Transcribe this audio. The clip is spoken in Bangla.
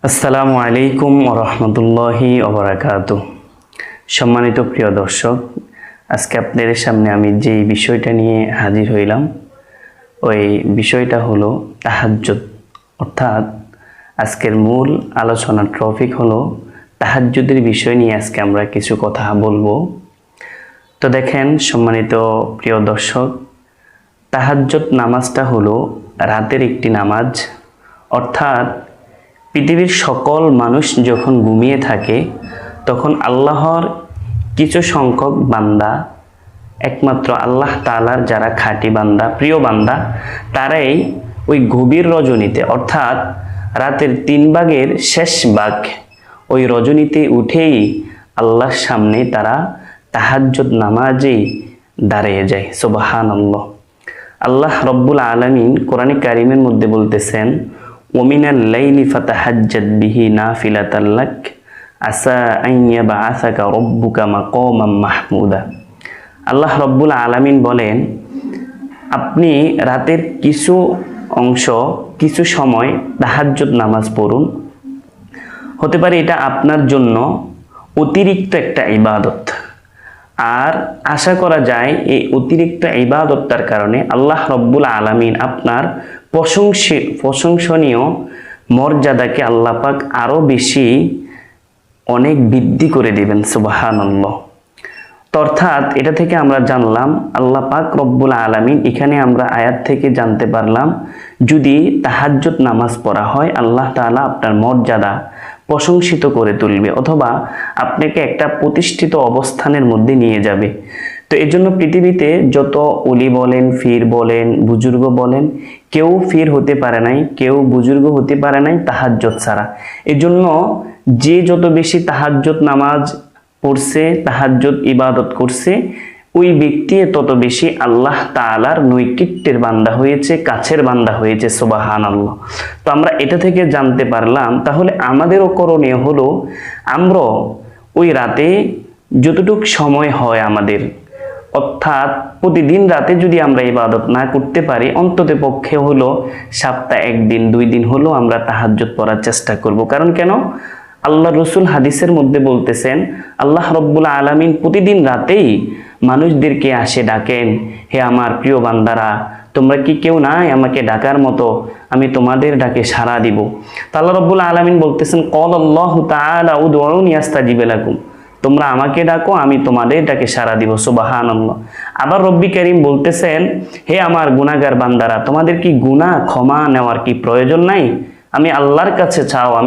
আসসালামু আলাইকুম ওরহমতুল্লাহি ওবারাকাতুহ। সম্মানিত প্রিয় দর্শক, আজকে আপনাদের সামনে আমি যেই বিষয়টা নিয়ে হাজির হইলাম ওই বিষয়টা হলো তাহাজ্জুদ। অর্থাৎ আজকের মূল আলোচনার টপিক হলো তাহাজ্জুদের বিষয় নিয়ে আজকে আমরা কিছু কথা বলবো। তো দেখেন সম্মানিত প্রিয় দর্শক, তাহাজ্জুদ নামাজটা হলো রাতের একটি নামাজ। অর্থাৎ পৃথিবীর সকল মানুষ যখন ঘুমিয়ে থাকে তখন আল্লাহর কিছু সংখ্যক বান্দা, একমাত্র আল্লাহ তাআলার যারা খাঁটি বান্দা, প্রিয় বান্দা, তারাই ওই গভীর রজনীতে অর্থাৎ রাতের 3 ভাগের শেষ ভাগ ওই রজনীতে উঠেই আল্লাহর সামনে তারা তাহাজ্জুদ নামাজেই দাঁড়িয়ে যায়। সুবহানাল্লাহ। আল্লাহ রব্বুল আলামিন কোরআনে কারিমের মধ্যে বলতেছেন, ওমিনাল লাইলি ফাতাহাজ্জাদ বিহি নাফিলাতাল লাক আসা আন ইয়াবআসাকা রাব্বুকা মাকামান মাহমুদা। আল্লাহ রব্বুল আলামিন বলেন, আপনি রাতের কিছু অংশ, কিছু সময় তাহাজ্জুদ নামাজ পড়ুন। হতে পারে এটা আপনার জন্য অতিরিক্ত একটা ইবাদত, আর আশা করা যায় এই অতিরিক্ত ইবাদতটার কারণে আল্লাহ রব্বুল আলামিন আপনার প্রশংসনীয় মর্যাদাকে আল্লাহ পাক আরো বেশি অনেক বৃদ্ধি করে দিবেন। সুবহানাল্লাহ। অর্থাৎ এটা থেকে আমরা জানলাম আল্লাহ পাক রব্বুল আলামিন, এখানে আমরা আয়াত থেকে জানতে পারলাম যদি তাহাজ্জুদ নামাজ পড়া হয় আল্লাহ তাআলা আপনার মর্যাদা প্রশংসিত করে তুলবে, অথবা আপনাকে একটা প্রতিষ্ঠিত অবস্থানের মধ্যে নিয়ে যাবে। তো এই জন্য পৃথিবীতে যত ওলি বলেন, ফির বলেন, বুজুর্গ বলেন, কেউ ফির হতে পারে নাই, কেউ বুজুর্গ হতে পারে নাই তাহাজ্জুদ ছাড়া। এই জন্য যে যত বেশি তাহাজ্জুদ নামাজ পড়ছে, তাহাজ্জুদ ইবাদত করছে, ওই ব্যক্তি তত বেশি আল্লাহ তাআলার নৈকট্যের বান্দা হয়েছে, কাছের বান্দা হয়েছে। সুবহানাল্লাহ। তো আমরা এটা থেকে জানতে পারলাম তাহলে আমাদেরও করণীয় হলো আমরা ওই রাতে যতটুকু সময় হয় আমাদের, অর্থাৎ প্রতিদিন রাতে যদি আমরা ইবাদত না করতে পারি, অন্তত পক্ষে হলো সপ্তাহে 1 দিন 2 দিন হলো আমরা তাহাজ্জুদ পড়ার চেষ্টা করব। কারণ কেন? আল্লাহ রসুল হাদিসের মধ্যে বলতেছেন, আল্লাহ রব্বুল আলামিন প্রতিদিন রাতেই মানুষদেরকে আসে ডাকেন, হে আমার প্রিয় বান্দারা, তোমরা কি কেউ নাই আমাকে ডাকার মতো? আমি তোমাদের ডাকে সাড়া দিব। তা আল্লাহ রব্বুল আলামিন বলতেছেন, ক্বালাল্লাহু তাআলা উদউনি আস্তাজিব লাকুম, তোমরা আমাকে ডাকো আমি তোমাদের ডাকে সাড়া দিব। সুবহানাল্লাহ। আবার রব্বি কারীম বলতেছেন, হে আমার গুনাহগার বান্দারা, তোমাদের কি গুনাহ ক্ষমা নেওয়ার কি প্রয়োজন নাই? আমি আল্লাহর কাছে চাও,